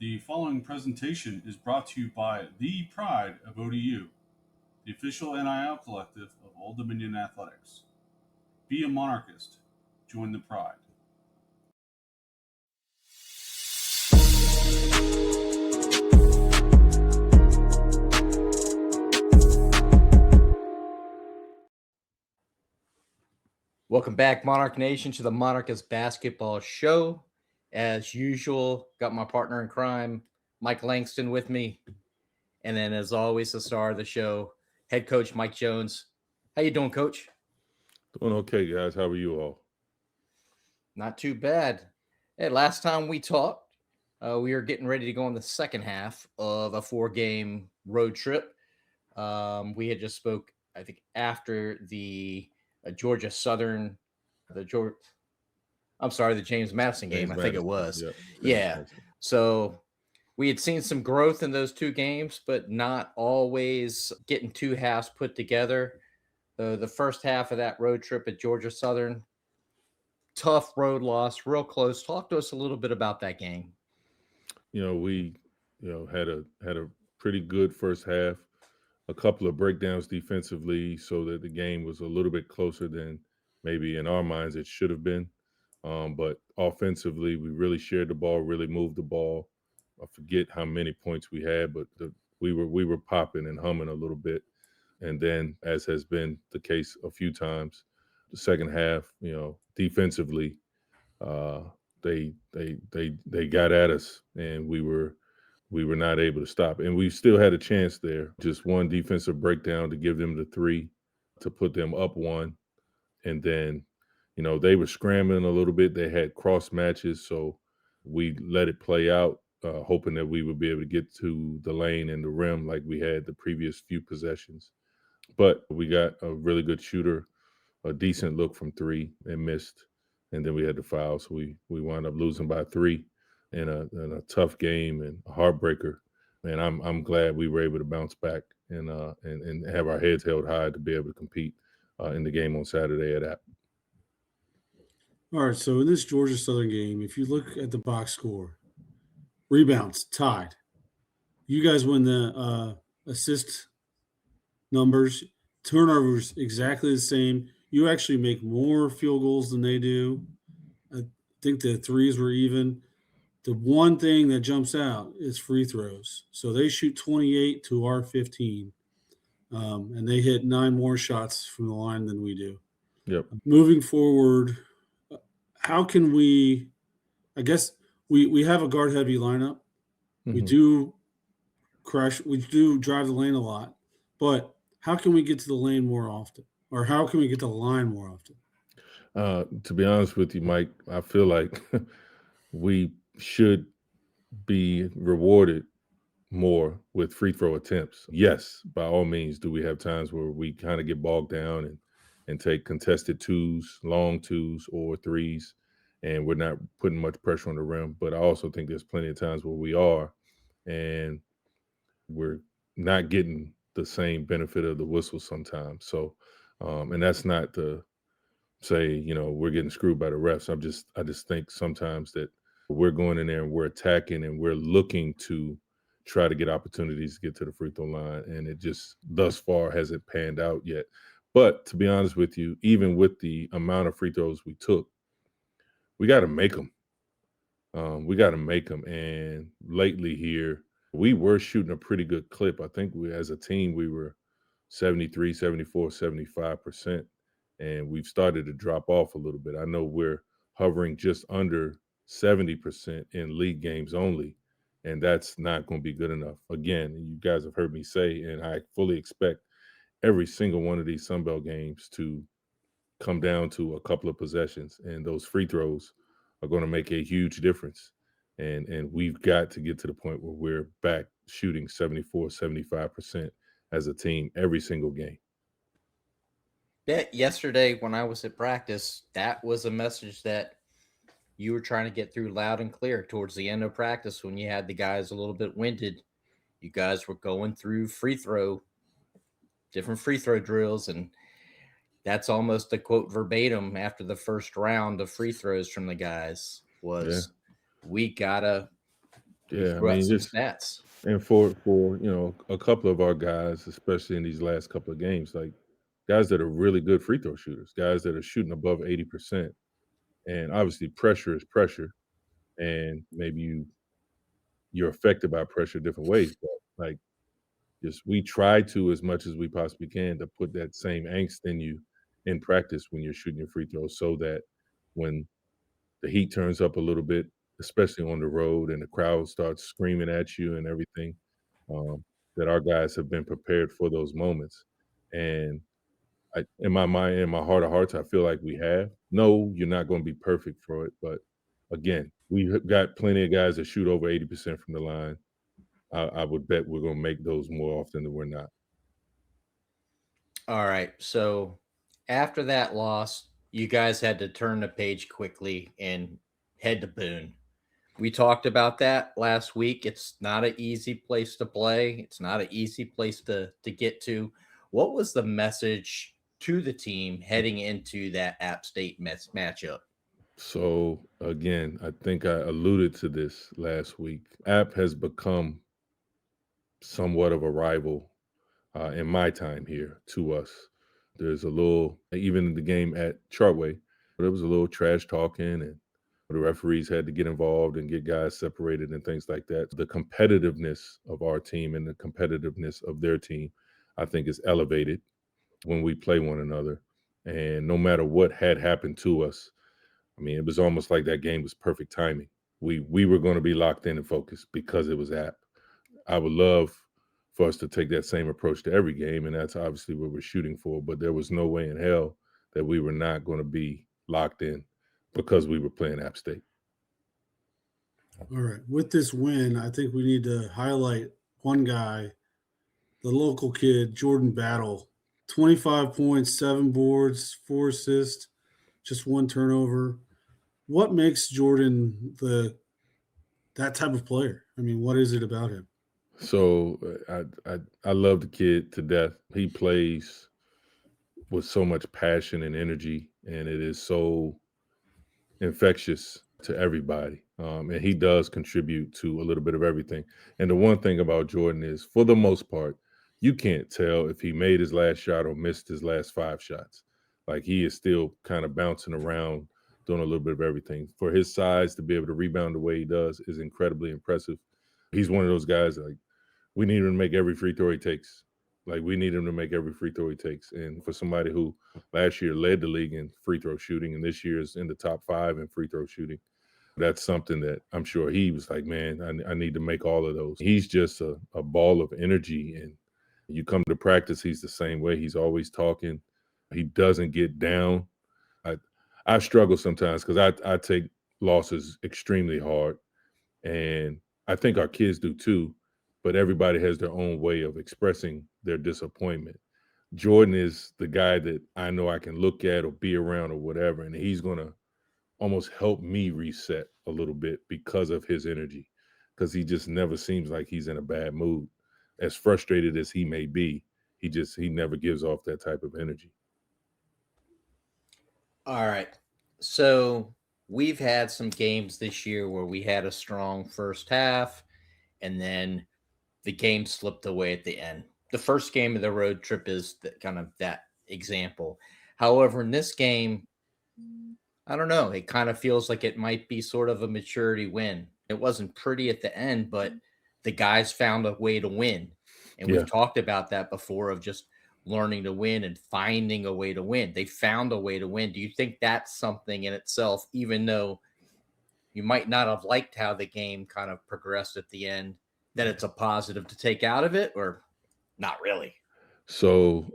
The following presentation is brought to you by the Pride of ODU, the official NIL collective of Old Dominion Athletics. Be a Monarchist. Join the Pride. Welcome back, Monarch Nation, to the Monarchists Basketball Show. As usual, got my partner in crime, Mike Langston, with me. And then, as always, the star of the show, head coach Mike Jones. How you doing, Coach? Doing okay, guys. How are you all? Not too bad. Hey, last time we talked, we were getting ready to go on the second half of a 4-game road trip. We had just spoke, I think, after the Georgia Southern, the James Madison game. I think it was. Yeah. So we had seen some growth in those two games, but not always getting two halves put together. The first half of that road trip at Georgia Southern, tough road loss, real close. Talk to us a little bit about that game. We had a pretty good first half, a couple of breakdowns defensively, so that the game was a little bit closer than maybe in our minds it should have been. But offensively, we really shared the ball, really moved the ball. I forget how many points we had, but we were popping and humming a little bit. And then, as has been the case a few times, the second half, defensively, they got at us, and we were not able to stop. And we still had a chance there. Just one defensive breakdown to give them the 3 to put them up 1. And then, they were scrambling a little bit. They had cross matches, so we let it play out, hoping that we would be able to get to the lane and the rim like we had the previous few possessions. But we got a really good shooter, a decent look from 3 and missed. And then we had the foul, so we wound up losing by 3 in a tough game and a heartbreaker. And I'm glad we were able to bounce back and have our heads held high to be able to compete in the game on Saturday at App. All right, so in this Georgia Southern game, if you look at the box score, rebounds tied. You guys win the assist numbers, turnovers exactly the same. You actually make more field goals than they do. I think the threes were even. The one thing that jumps out is free throws. So they shoot 28 to our 15, and they hit 9 more shots from the line than we do. Yep. Moving forward, how can we – I guess we have a guard-heavy lineup. Mm-hmm. We do drive the lane a lot, but how can we get to the lane more often? Or how can we get to the line more often? To be honest with you, Mike, I feel like we should be rewarded more with free throw attempts. Yes, by all means, do we have times where we kind of get bogged down and take contested 2s, long 2s or 3s, and we're not putting much pressure on the rim. But I also think there's plenty of times where we are, and we're not getting the same benefit of the whistle sometimes. So, and that's not to say, we're getting screwed by the refs. I just think sometimes that we're going in there and we're attacking and we're looking to try to get opportunities to get to the free throw line. And it just thus far hasn't panned out yet. But to be honest with you, even with the amount of free throws we took, we got to make them. And lately here, we were shooting a pretty good clip. I think as a team, we were 73, 74, 75%. And we've started to drop off a little bit. I know we're hovering just under 70% in league games only, and that's not going to be good enough. Again, you guys have heard me say, and I fully expect every single one of these Sunbelt games to come down to a couple of possessions, and those free throws are going to make a huge difference. And we've got to get to the point where we're back shooting 74, 75% as a team every single game. Yesterday when I was at practice, that was a message that you were trying to get through loud and clear towards the end of practice when you had the guys a little bit winded. You guys were going through different free throw drills, and that's almost a quote verbatim after the first round of free throws from the guys was, we gotta Yeah, I threw out mean, some just stats. and for a couple of our guys, especially in these last couple of games, like guys that are really good free throw shooters, guys that are shooting above 80%. And obviously pressure is pressure, and maybe you're affected by pressure different ways. But like just we try to as much as we possibly can to put that same angst in you in practice when you're shooting your free throws so that when the heat turns up a little bit, especially on the road and the crowd starts screaming at you and everything, that our guys have been prepared for those moments. And in my mind, in my heart of hearts, I feel like we have. No, you're not going to be perfect for it, but again, we've got plenty of guys that shoot over 80% from the line. I would bet we're going to make those more often than we're not. All right. So after that loss, you guys had to turn the page quickly and head to Boone. We talked about that last week. It's not an easy place to play. It's not an easy place to get to. What was the message to the team heading into that App State matchup? So again, I think I alluded to this last week. App has become somewhat of a rival in my time here to us. There's a little, even in the game at Chartway, there was a little trash talking and the referees had to get involved and get guys separated and things like that. The competitiveness of our team and the competitiveness of their team, I think, is elevated when we play one another. And no matter what had happened to us, I mean, it was almost like that game was perfect timing. We were going to be locked in and focused because it was App. I would love for us to take that same approach to every game, and that's obviously what we're shooting for. But there was no way in hell that we were not going to be locked in because we were playing App State. All right. With this win, I think we need to highlight one guy, the local kid, Jordan Battle. 25 points, 7 boards, 4 assists, just 1 turnover. What makes Jordan that type of player? I mean, what is it about him? So I love the kid to death. He plays with so much passion and energy, and it is so infectious to everybody. And he does contribute to a little bit of everything. And the one thing about Jordan is, for the most part, you can't tell if he made his last shot or missed his last 5 shots. Like he is still kind of bouncing around, doing a little bit of everything. For his size to be able to rebound the way he does is incredibly impressive. He's one of those guys like we need him to make every free throw he takes. Like we need him to make every free throw he takes. And for somebody who last year led the league in free throw shooting and this year is in the top 5 in free throw shooting, that's something that I'm sure he was like, man, I need to make all of those. He's just a ball of energy. And you come to practice, he's the same way. He's always talking. He doesn't get down. I struggle sometimes because I take losses extremely hard. And I think our kids do too, but everybody has their own way of expressing their disappointment. Jordan is the guy that I know I can look at or be around or whatever, and he's going to almost help me reset a little bit because of his energy, because he just never seems like he's in a bad mood. As frustrated as he may be, he never gives off that type of energy. All right. So we've had some games this year where we had a strong first half and then the game slipped away at the end. The first game of the road trip is kind of that example. However, in this game, I don't know. It kind of feels like it might be sort of a maturity win. It wasn't pretty at the end, but the guys found a way to win. And we've talked about that before of just learning to win and finding a way to win. They found a way to win. Do you think that's something in itself, even though you might not have liked how the game kind of progressed at the end, that it's a positive to take out of it, or not really? So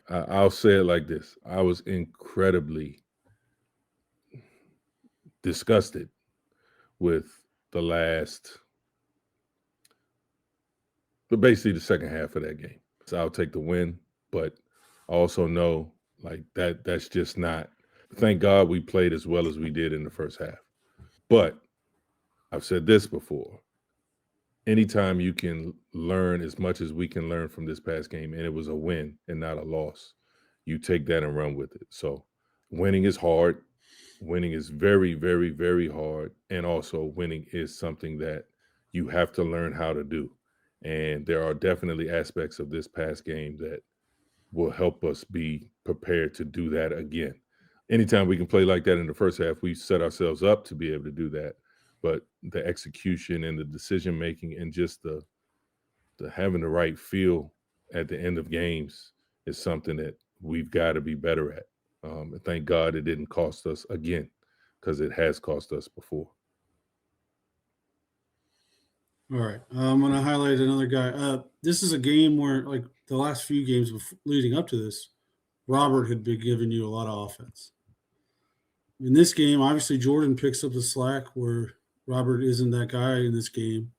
I'll say it like this. I was incredibly disgusted with basically the second half of that game. So I'll take the win, but I also know like that's just not, thank God we played as well as we did in the first half. But I've said this before, anytime you can learn as much as we can learn from this past game, and it was a win and not a loss, you take that and run with it. So winning is hard. winning is very, very, very hard. And also winning is something that you have to learn how to do. And there are definitely aspects of this past game that will help us be prepared to do that again. Anytime we can play like that in the first half, we set ourselves up to be able to do that. But the execution and the decision making and just the having the right feel at the end of games is something that we've got to be better at. And thank God it didn't cost us again, because it has cost us before. All right. I'm going to highlight another guy. This is a game where, like the last few games leading up to this, Robert had been giving you a lot of offense. In this game, obviously, Jordan picks up the slack where Robert isn't that guy in this game.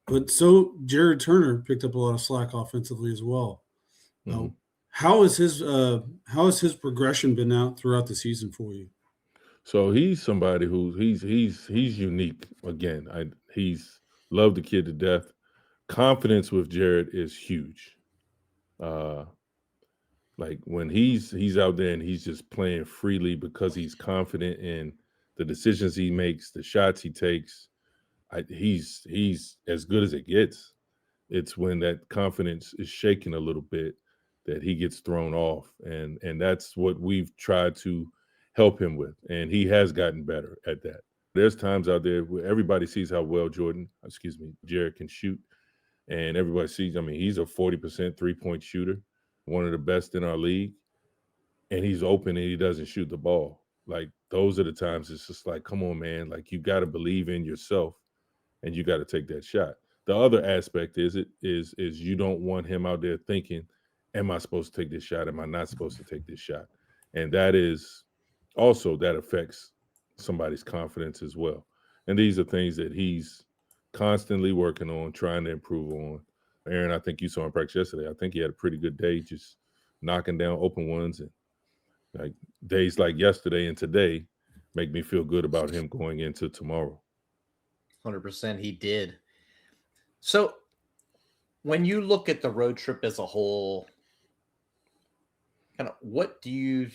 But so Jared Turner picked up a lot of slack offensively as well. Mm-hmm. How has his progression been out throughout the season for you? So he's somebody who he's unique. Again, he's loved the kid to death. Confidence with Jared is huge. Like when he's out there and he's just playing freely because he's confident in the decisions he makes, the shots he takes. He's as good as it gets. It's when that confidence is shaken a little bit that he gets thrown off, and that's what we've tried to help him with, and he has gotten better at that. There's times out there where everybody sees how well Jared can shoot, and everybody sees, he's a 40% three-point shooter, one of the best in our league, and he's open and he doesn't shoot the ball. Like, those are the times it's just like, come on, man, like, you got to believe in yourself and you got to take that shot. The other aspect is you don't want him out there thinking, am I supposed to take this shot? Am I not supposed to take this shot? And that is also, that affects somebody's confidence as well. And these are things that he's constantly working on, trying to improve on. Aaron, I think you saw him practice yesterday. I think he had a pretty good day, just knocking down open ones. And like days like yesterday and today make me feel good about him going into tomorrow. 100% he did. So when you look at the road trip as a whole, kind of what do you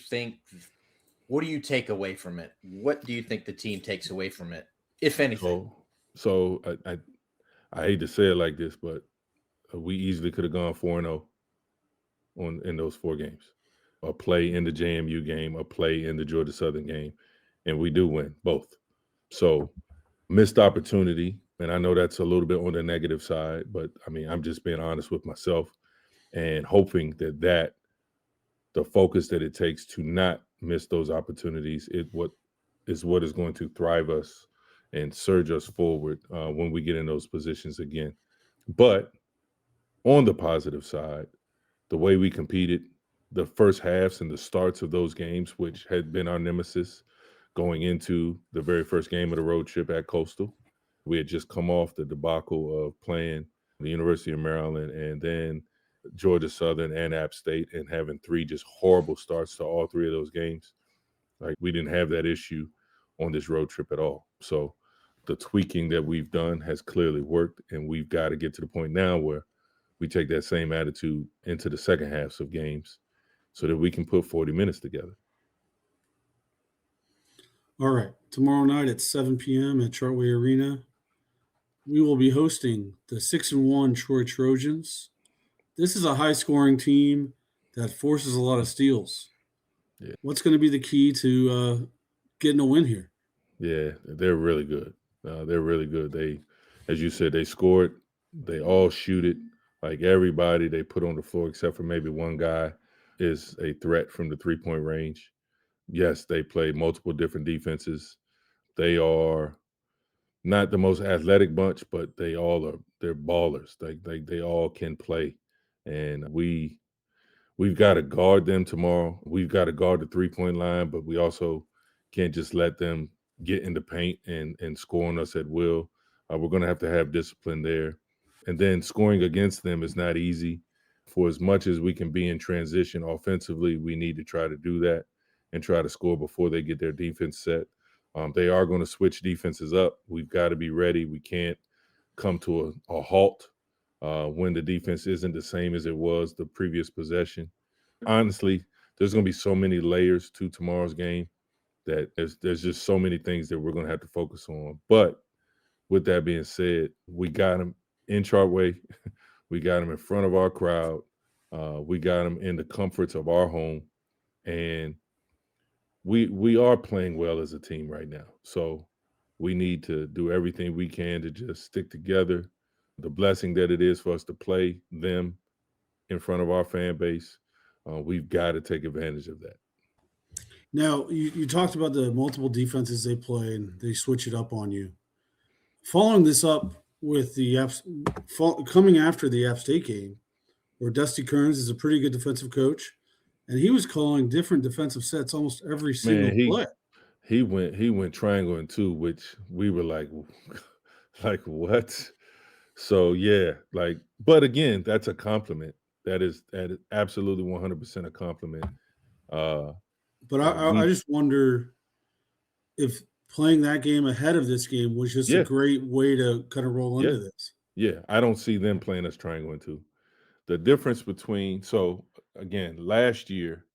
take away from it? What do you think the team takes away from it, if anything? So I hate to say it like this, but we easily could have gone 4-0 in those 4 games. A play in the JMU game, a play in the Georgia Southern game, and we do win both. So missed opportunity, and I know that's a little bit on the negative side, but I'm just being honest with myself and hoping that the focus that it takes to not miss those opportunities is what is going to thrive us and surge us forward when we get in those positions again. But on the positive side, the way we competed, the first halves and the starts of those games, which had been our nemesis going into the very first game of the road trip at Coastal. We had just come off the debacle of playing the University of Maryland and then Georgia Southern and App State, and having 3 just horrible starts to all 3 of those games. Like, we didn't have that issue on this road trip at all. So the tweaking that we've done has clearly worked, and we've got to get to the point now where we take that same attitude into the second halves of games so that we can put 40 minutes together. All right. Tomorrow night at 7 p.m. at Chartway Arena, we will be hosting the 6-1 Troy Trojans. This is a high-scoring team that forces a lot of steals. Yeah. What's going to be the key to getting a win here? Yeah, they're really good. They're really good. They, as you said, they scored. They all shoot it. Like, everybody they put on the floor except for maybe one guy is a threat from the 3-point range. Yes, they play multiple different defenses. They are not the most athletic bunch, but they're ballers. They all can play. And we've got to guard them tomorrow. We've got to guard the 3-point line, but we also can't just let them get in the paint and score on us at will. We're going to have discipline there. And then scoring against them is not easy. For as much as we can be in transition offensively, we need to try to do that and try to score before they get their defense set. They are going to switch defenses up. We've got to be ready. We can't come to a halt when the defense isn't the same as it was the previous possession. Honestly, there's going to be so many layers to tomorrow's game that there's just so many things that we're going to have to focus on. But with that being said, we got them in Chartway. We got them in front of our crowd. We got them in the comforts of our home. And we are playing well as a team right now. So we need to do everything we can to just stick together. The blessing that it is for us to play them in front of our fan base, we've got to take advantage of that. Now, you talked about the multiple defenses they play and they switch it up on you. Following this up with the coming after the App State game, where Dusty Kearns is a pretty good defensive coach, and he was calling different defensive sets almost every single play. He went triangle and two, which we were like what? So yeah, but again, that's a compliment. That is absolutely 100% a compliment. But I just wonder if playing that game ahead of this game was just a great way to kind of roll into this. Yeah, I don't see them playing us triangle and two. The difference between, so again, last year,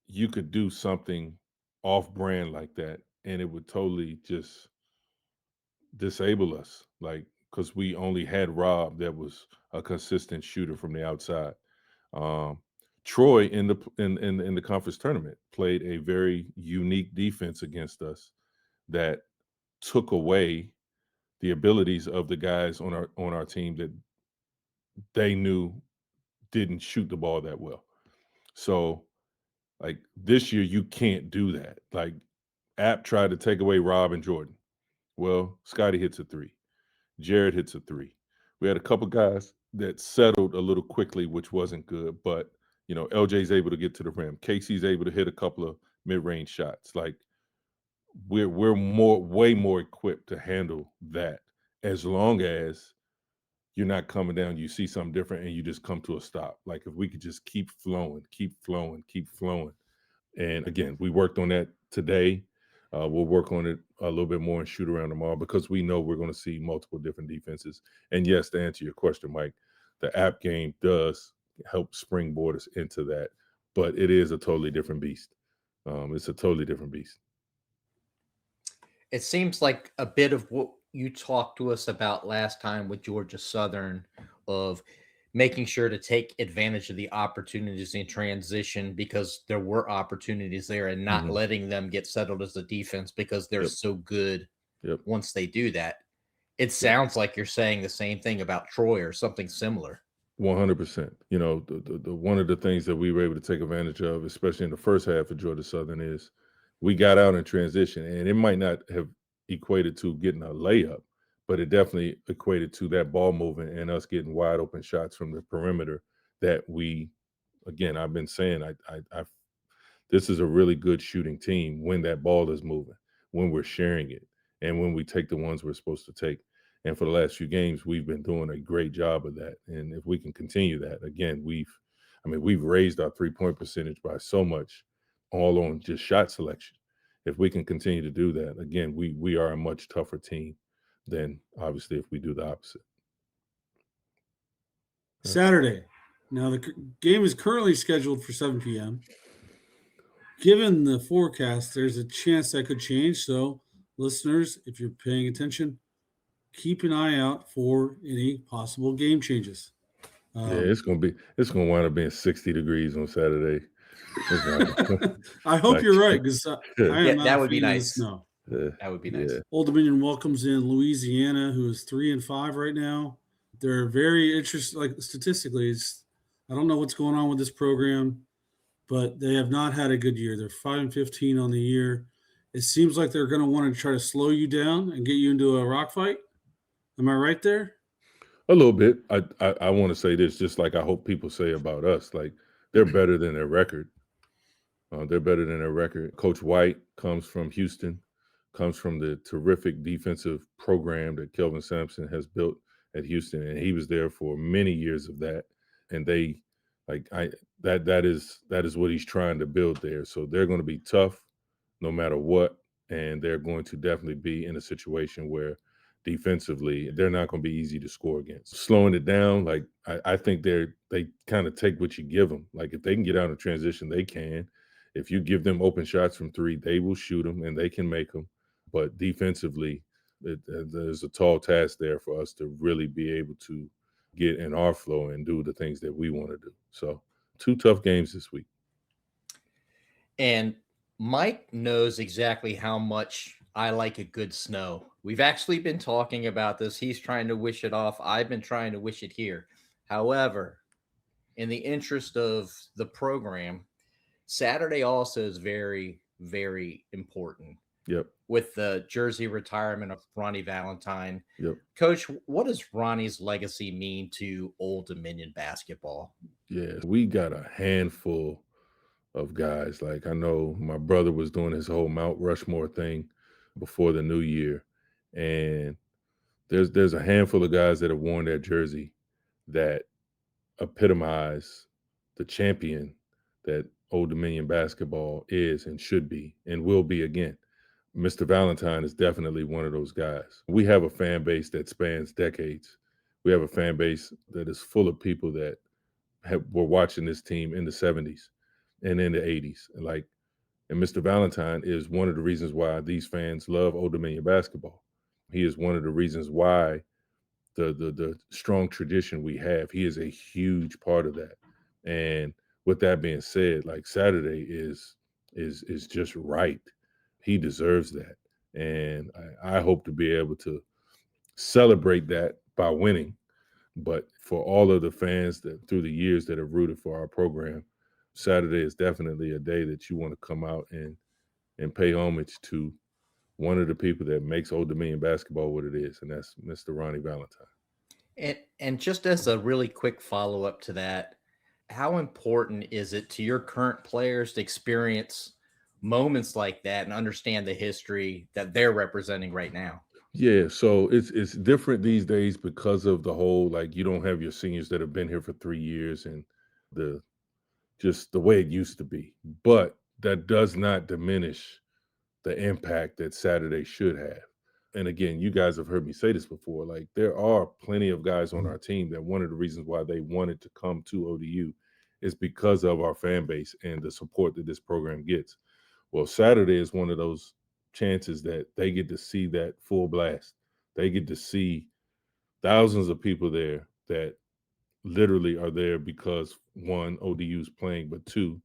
you could do something off brand like that, and it would totally just disable us, because we only had Rob that was a consistent shooter from the outside. Troy in the conference tournament played a very unique defense against us that took away the abilities of the guys on our team that they knew didn't shoot the ball that well. So this year you can't do that. App tried to take away Rob and Jordan. Well, Scotty hits a three. Jared hits a three. We had a couple guys that settled a little quickly, which wasn't good, but LJ's able to get to the rim. Casey's able to hit a couple of mid-range shots. We're way more equipped to handle that, as long as you're not coming down, you see something different, and you just come to a stop. If we could just keep flowing. And again, we worked on that today. We'll work on it a little bit more and shoot around tomorrow, because we know we're going to see multiple different defenses. And yes, to answer your question, Mike, the app game does help springboard us into that, but it is a totally different beast. It's a totally different beast. It seems like a bit of what you talked to us about last time with Georgia Southern, of making sure to take advantage of the opportunities in transition, because there were opportunities there, and not letting them get settled as a defense because they're so good once they do that. It sounds like you're saying the same thing about Troy or something similar. 100%. The one of the things that we were able to take advantage of, especially in the first half of Georgia Southern, is we got out in transition, and it might not have equated to getting a layup, but it definitely equated to that ball movement and us getting wide open shots from the perimeter that I've been saying, this is a really good shooting team when that ball is moving, when we're sharing it, and when we take the ones we're supposed to take. And for the last few games, we've been doing a great job of that. And if we can continue that, again, we've raised our 3-point percentage by so much, all on just shot selection. If we can continue to do that, again, we are a much tougher team than obviously if we do the opposite. Saturday. Now the game is currently scheduled for 7 p.m. Given the forecast, there's a chance that could change. So listeners, if you're paying attention, keep an eye out for any possible game changes. It's gonna wind up being 60 degrees on Saturday. I hope you're right, because that would be nice. No, that would be nice. Old Dominion welcomes in Louisiana, who is 3-5 right now. They're very interesting. Statistically, I don't know what's going on with this program, but they have not had a good year. They're 5-15 on the year. It seems like they're going to want to try to slow you down and get you into a rock fight. Am I right there? A little bit. I want to say this, just like I hope people say about us, they're better than their record. They're better than their record. Coach White comes from Houston, comes from the terrific defensive program that Kelvin Sampson has built at Houston, and he was there for many years of that. And that is what he's trying to build there. So they're going to be tough no matter what, and they're going to definitely be in a situation where defensively they're not going to be easy to score against. Slowing it down, I think they kind of take what you give them. If they can get out of transition, they can. If you give them open shots from three, they will shoot them and they can make them. But defensively, there's a tall task there for us to really be able to get in our flow and do the things that we want to do. So 2 tough games this week. And Mike knows exactly how much I like a good snow. We've actually been talking about this. He's trying to wish it off. I've been trying to wish it here. However, in the interest of the program, Saturday also is very, very important. Yep. With the jersey retirement of Ronnie Valentine. Yep. Coach, what does Ronnie's legacy mean to Old Dominion basketball? Yeah, we got a handful of guys. Like, I know my brother was doing his whole Mount Rushmore thing before the new year. And there's a handful of guys that have worn that jersey that epitomize the champion that Old Dominion basketball is and should be and will be again. Mr. Valentine is definitely one of those guys. We have a fan base that spans decades. We have a fan base that is full of people that were watching this team in the 70s and in the 80s. And Mr. Valentine is one of the reasons why these fans love Old Dominion basketball. He is one of the reasons why the strong tradition we have. He is a huge part of that. And with that being said, like, Saturday is just right. He deserves that. And I hope to be able to celebrate that by winning. But for all of the fans that through the years that have rooted for our program, Saturday is definitely a day that you want to come out and pay homage to one of the people that makes Old Dominion basketball what it is, and that's Mr. Ronnie Valentine. And just as a really quick follow-up to that, how important is it to your current players to experience moments like that and understand the history that they're representing right now? Yeah, so it's different these days because of the whole, like, you don't have your seniors that have been here for 3 years and just the way it used to be. But that does not diminish the impact that Saturday should have. And again, you guys have heard me say this before, like, there are plenty of guys on our team that one of the reasons why they wanted to come to ODU is because of our fan base and the support that this program gets. Well, Saturday is one of those chances that they get to see that full blast. They get to see thousands of people there that literally are there because, one, ODU's playing, but two,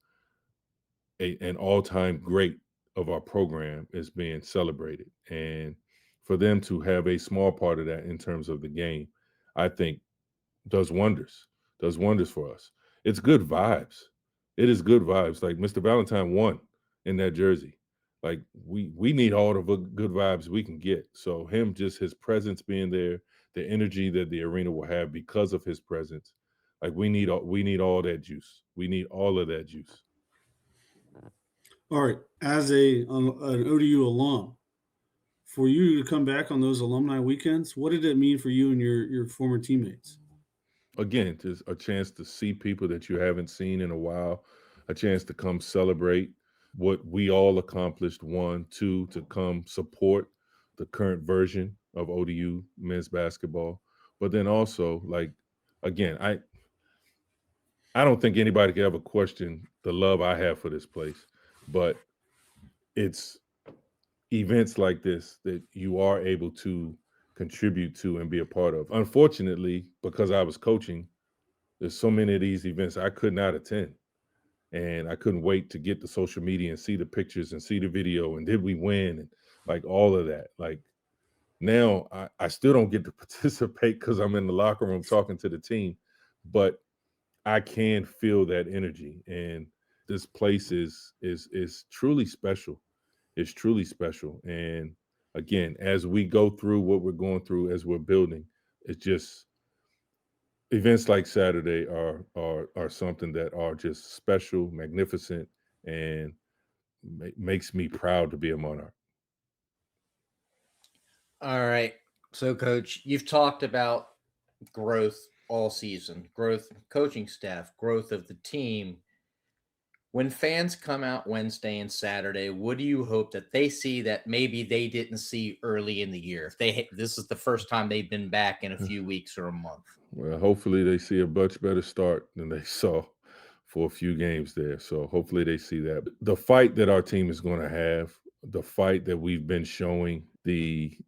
an all-time great of our program is being celebrated. And for them to have a small part of that in terms of the game, I think does wonders for us. It's good vibes. It is good vibes. Like, Mr. Valentine won in that jersey. Like, we need all the good vibes we can get. So his presence being there, the energy that the arena will have because of his presence, like, we need all that juice. We need all of that juice. All right, as an ODU alum, for you to come back on those alumni weekends, what did it mean for you and your former teammates? Again, just a chance to see people that you haven't seen in a while, a chance to come celebrate what we all accomplished, 1, 2, to come support the current version of ODU men's basketball. But then also, like, again, I don't think anybody could ever question the love I have for this place, but it's events like this that you are able to contribute to and be a part of. Unfortunately, because I was coaching, there's so many of these events I could not attend. And I couldn't wait to get the social media and see the pictures and see the video and did we win and, like, all of that. Like, now I still don't get to participate because I'm in the locker room talking to the team, but I can feel that energy. And this place is truly special. It's truly special. And again, as we go through what we're going through, as we're building, it's just events like Saturday are something that are just special, magnificent, and makes me proud to be a Monarch. All right. So, Coach, you've talked about growth all season, growth coaching staff, growth of the team. When fans come out Wednesday and Saturday, what do you hope that they see that maybe they didn't see early in the year? If this is the first time they've been back in a few weeks or a month. Well, hopefully they see a much better start than they saw for a few games there. So hopefully they see that. The fight that our team is going to have, the fight that we've been showing, we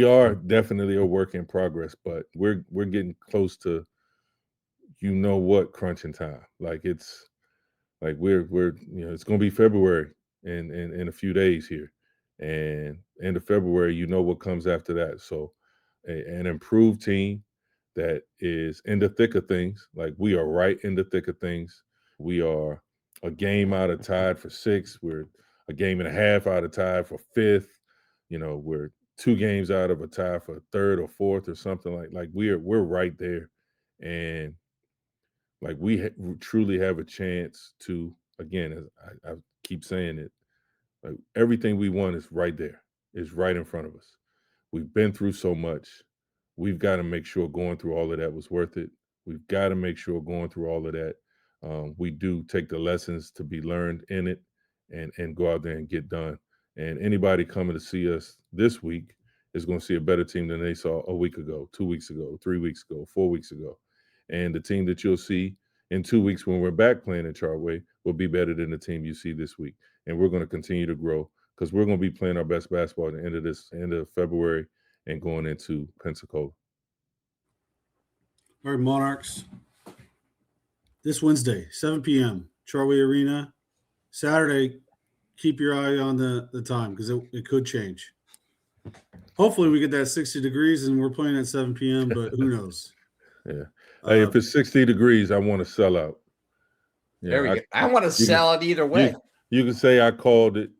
are definitely a work in progress, but we're getting close to, crunching time. Like it's like we're it's going to be February in a few days here, and end of February, what comes after that. So an improved team that is in the thick of things. Like we are right in the thick of things. We are a game out of tied for 6th. We're a game and a half out of tied for 5th. We're 2 games out of a tie for 3rd or 4th or something like we're right there, and like we truly have a chance to, again, as I keep saying it, like everything we want is right there. It's right in front of us. We've been through so much. We've got to make sure going through all of that was worth it. We've got to make sure going through all of that, we do take the lessons to be learned in it and go out there and get done. And anybody coming to see us this week is going to see a better team than they saw a week ago, 2 weeks ago, 3 weeks ago, 4 weeks ago. And the team that you'll see in 2 weeks when we're back playing in Chartway will be better than the team you see this week. And we're going to continue to grow because we're going to be playing our best basketball at the end of February and going into Pensacola. All right, Monarchs. This Wednesday, 7 p.m., Chartway Arena. Saturday, keep your eye on the time because it could change. Hopefully we get that 60 degrees and we're playing at 7 p.m., but who knows? Yeah. Hey, if it's 60 degrees, I want to sell out. There we go. I want to sell it either way. You can say I called it,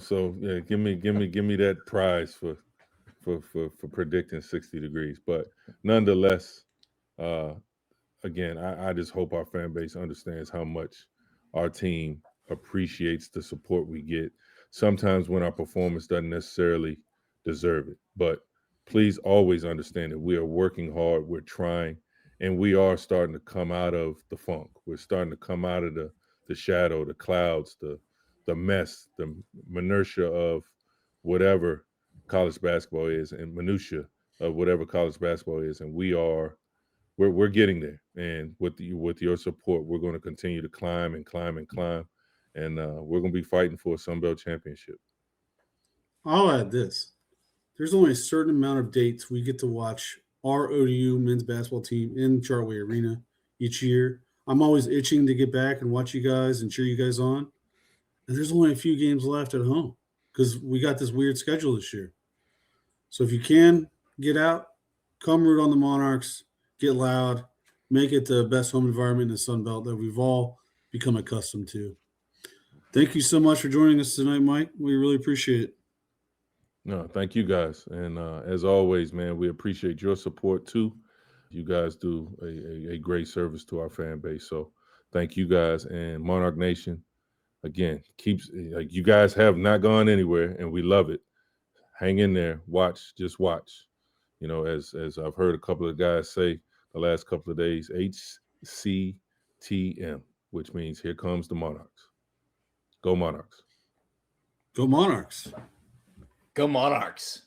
so yeah, give me that prize for predicting 60 degrees. But nonetheless, again, I just hope our fan base understands how much our team appreciates the support we get. Sometimes when our performance doesn't necessarily deserve it, but please always understand that we are working hard, we're trying, and we are starting to come out of the funk. We're starting to come out of the shadow, the clouds, the mess, the minutia of whatever college basketball is, and minutia of whatever college basketball is, and we're getting there. And with your support, we're going to continue to climb and climb and climb, and we're going to be fighting for a Sun Belt championship. I'll add this. There's only a certain amount of dates we get to watch our ODU men's basketball team in Chartway Arena each year. I'm always itching to get back and watch you guys and cheer you guys on. And there's only a few games left at home because we got this weird schedule this year. So if you can get out, come root on the Monarchs, get loud, make it the best home environment in the Sun Belt that we've all become accustomed to. Thank you so much for joining us tonight, Mike. We really appreciate it. No, thank you guys. And as always, man, we appreciate your support too. You guys do a great service to our fan base. So thank you guys. And Monarch Nation, again, you guys have not gone anywhere and we love it. Hang in there, just watch. As I've heard a couple of guys say the last couple of days, HCTM, which means here comes the Monarchs. Go Monarchs. Go Monarchs. Go Monarchs.